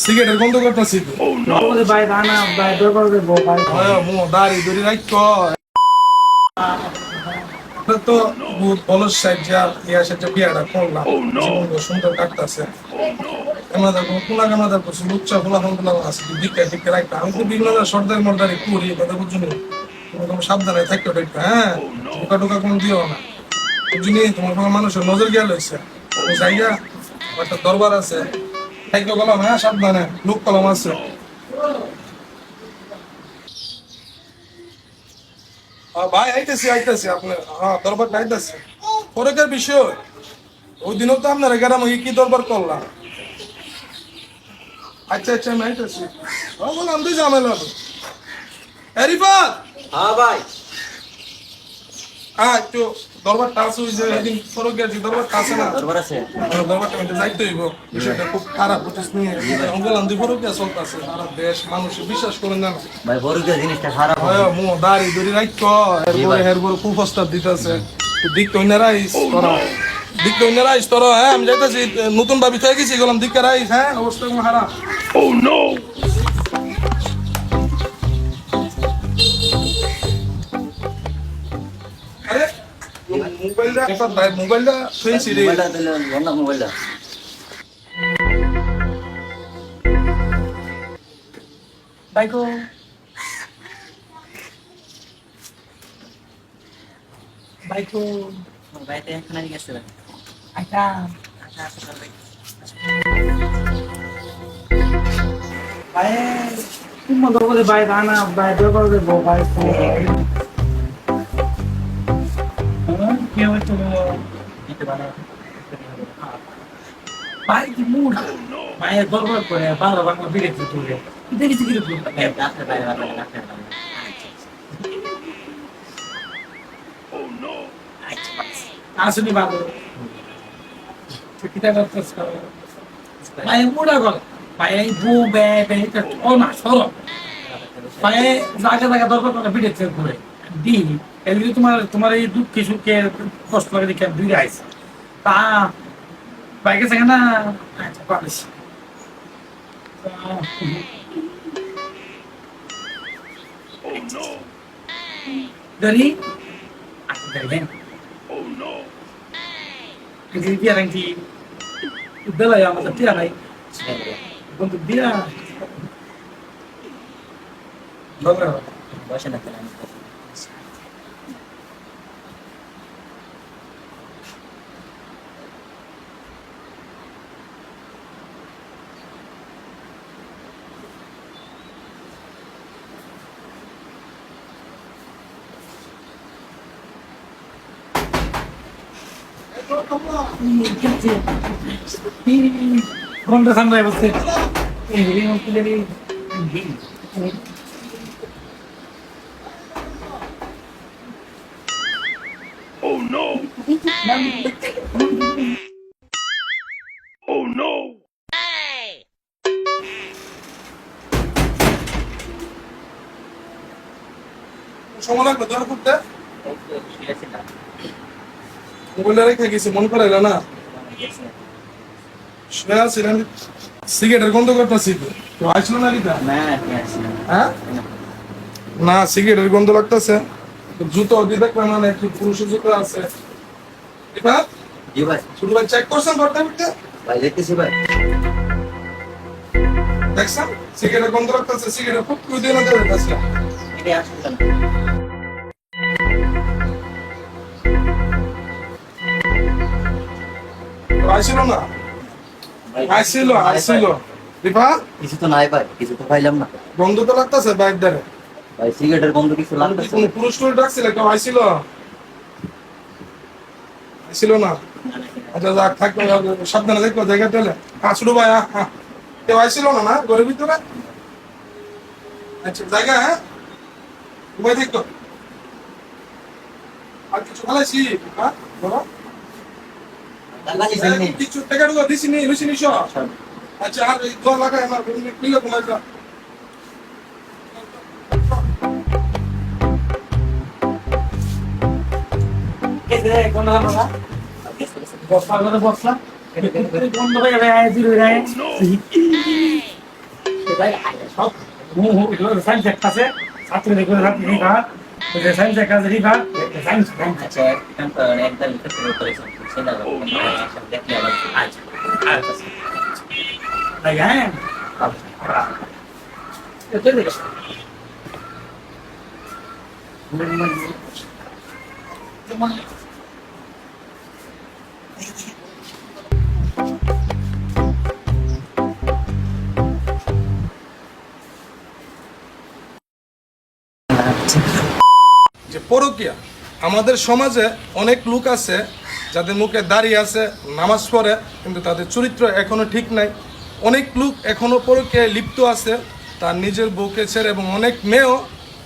সিগারেটের গন্ধ করতেছি ভাই রানা ভাই দরকার দেবো ভাই মো দাড়ি দড়ি রাখো তো বহুত অলস সাইজা ইয়া সেটা বিয়াটা করলাম জীবন সুন্দর কাটতেছে আমাদের কোনা আমাদের কিছু লুচ্চা ফোলা ফোলা আছে দিকে দিকে রাখতে আমি তো বিভিন্ন সর্দার মর্দারি করি কথা বুঝছো তোমার সাবধানে থাকতে দেখতে হ্যাঁ ঢোকা ঢোকা কোন দিও না বুঝলি তোমার কোনো মানুষের নজর গেল হয়েছে জায়গা একটা দরবার আছে থাকতে বললাম হ্যাঁ সাবধানে লোক কলম আছে ভাই আইতেছি আপনার হ্যাঁ দরবার আইতেছে পরেকার বিষয় ওই দিনও তো আপনার গ্রামে কি দরবার করলাম আচ্ছা আমি আইতেছি বললাম তুই ঝামেলা রিফাত হ্যাঁ ভাই হ্যাঁ একটু দরবারটা আছে ওই যে একদিন পরে গেছি দরবারটা আছে না দরবার আছে দরবারটা কিন্তু যাইতে হইব বিষয়টা খুব খারাপ বুঝছিস নিয়ে বললাম তুই পরে কে চলতেছে সারা দেশ মানুষ বিশ্বাস করেন না ভাই বড়কে জিনিসটা খারাপ মো দাড়ি দড়ি রাখো এরপরে খুব প্রস্তাব দিতেছে দিক কইনারাইস করা দিক কইনারাইস তোরা হ্যাঁ আমি যাইতেছি নতুন ভাবি থেকে গেছি গেলাম দিককে রাইস হ্যাঁ অবস্থা কোনো খারাপ ও নো আরে মোবাইলটা একটা মোবাইলটা ফেলছি রে মোবাইলটা দিলে বন্ধ মোবাইলটা বাইকো বাইকো ভাইতে এখানে গেছে ভাই আচ্ছা ভাই তুমি মতো বলে ভাই রানা ভাই দরকার দেবো ভাই কি হবে তো এটা ভালো ভাই কি মুড ভাই দরকার করে বাংলা বাংলা বিরে তুলে দেখি কি রকম ডাক্তার বাইরে ডাক্তার আসুনি বাবু কিটা করতেছ ভাই মুডা গল ভাই এই বু বে বে এটা ও না সরো ভাই জায়গা জায়গা দরকার করে বিরে ঘুরে দি এগুলি তোমার এই দুঃখ সুখে কষ্ট লাগে দেখে দুই আইছে তা বাইকে থাকে না আচ্ছা পারিস dari dari oh no jadi dia yang di udah lah ya masa dia naik untuk dia বলরা বসে না কেন Ronda sampai betul. Ini mungkin dari Oh no Oh no সময় লাগবে তোর করতে মোবাইলটা রেখে গেছি মনে করাইল না শুয়ে আছিলাম সিগারেটের গন্ধ করতেছি তো আসল না কিটা হ্যাঁ না সিগারেটের গন্ধ লাগতেছে জুতো দিয়ে দেখলাম না একটু পুরুষের জুতো আছে এবার জি ভাই শুধু ভাই চেক করছেন ঘরটা ভিতরে ভাই দেখতেছি ভাই দেখছেন সিগারেটের গন্ধ লাগতেছে সিগারেট খুব কুই দিয়ে না দেবে কাছে এটা আসলে আইছিল না আইছিল দীপা কিছু তো নাই ভাই কিছু তো পাইলাম না গন্ধ তো লাগতেছে ব্যাগ ধরে ভাই সিগারেটের গন্ধ কিছু লাগতেছে কোন পুরুষ টুরুষ ডাকছিল কেউ আইছিল না আচ্ছা যাক থাকবে সাবধানে দেখো জায়গা পেলে শুরু ভাই কেউ আইছিল না ঘরের ভিতরে আচ্ছা জায়গা হ্যাঁ ঘুমাই দেখো আর কিছু খালাইছি হ্যাঁ বলো কিছু টাকা টুকা দিছি নি লুচি নিছ আচ্ছা আর দোয়া লাগাই আমার কিলো ঘুমাই যা কোন না বসা করে বসলা বন্ধ হয়ে গেলে আয় দিল রে সব সাইন্স একটা আছে ছাত্র দেখবে ছাত্রী রিফা ওই যে সাইন্স একটা আছে রিফা সাইন্স আচ্ছা একদম ক্ষেত্রে করেছেন সেটা দেখলে আবার আচ্ছা আচ্ছা তাই হ্যাঁ এটা দেখো যে পরকীয়া আমাদের সমাজে অনেক লোক আছে যাদের মুখে দাঁড়িয়ে আছে নামাজ পড়ে কিন্তু তাদের চরিত্র এখনো ঠিক নাই। অনেক লোক এখনো পরকীয়ায় লিপ্ত আছে তার নিজের বউকে ছেড়ে, এবং অনেক মেয়েও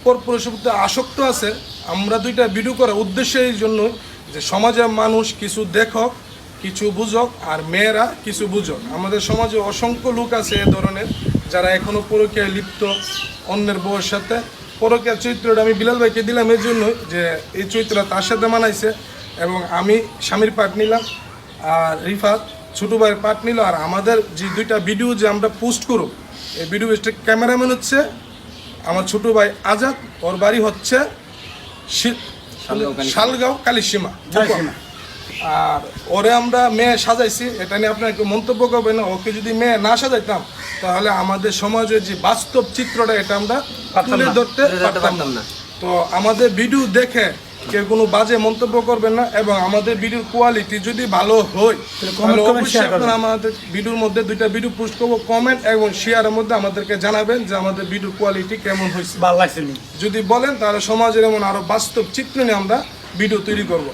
পরপুরুষের প্রতি আসক্ত আছে। আমরা দুইটা ভিডিও করার উদ্দেশ্য এই জন্য যে সমাজের মানুষ কিছু দেখক, কিছু বুঝক, আর মেয়েরা কিছু বুঝক। আমাদের সমাজে অসংখ্য লোক আছে এ ধরনের যারা এখনো পরকীয়ায় লিপ্ত অন্যের বউয়ের সাথে। পরকীয়ার চরিত্রটা আমি বিলাল ভাইকে দিলাম এই জন্যই যে এই চরিত্রটা তার সাথে মানাইছে, এবং আমি স্বামীর পার্ট নিলাম আর রিফাত ছোটো ভাইয়ের পার্ট নিল। আর আমাদের যে দুইটা ভিডিও যে আমরা পোস্ট করব এই ভিডিও ক্যামেরাম্যান হচ্ছে আমার ছোটো ভাই আজাদ, ওর বাড়ি হচ্ছে শালগাঁও কালীসীমা। আর ওরে আমরা মেয়ে সাজাইছি, এটা নিয়ে আপনার একটু মন্তব্য করবেন না। ওকে যদি মেয়ে না সাজাইতাম তাহলে আমাদের সমাজের যে বাস্তব চিত্রটা এটা আমরা তুলে ধরতে পারতাম না। তো আমাদের ভিডিও দেখে কেউ কোনো বাজে মন্তব্য করবেন না, এবং আমাদের ভিডিওর কোয়ালিটি যদি ভালো হয় তাহলে অবশ্যই আপনারা আমাদের ভিডিওর মধ্যে দুইটা ভিডিও পোস্ট করবো, কমেন্ট এবং শেয়ারের মধ্যে আমাদেরকে জানাবেন যে আমাদের ভিডিওর কোয়ালিটি কেমন হয়েছে। ভালো লাগছে যদি বলেন তাহলে সমাজের এমন আরো বাস্তব চিত্র নিয়ে আমরা ভিডিও তৈরি করবো।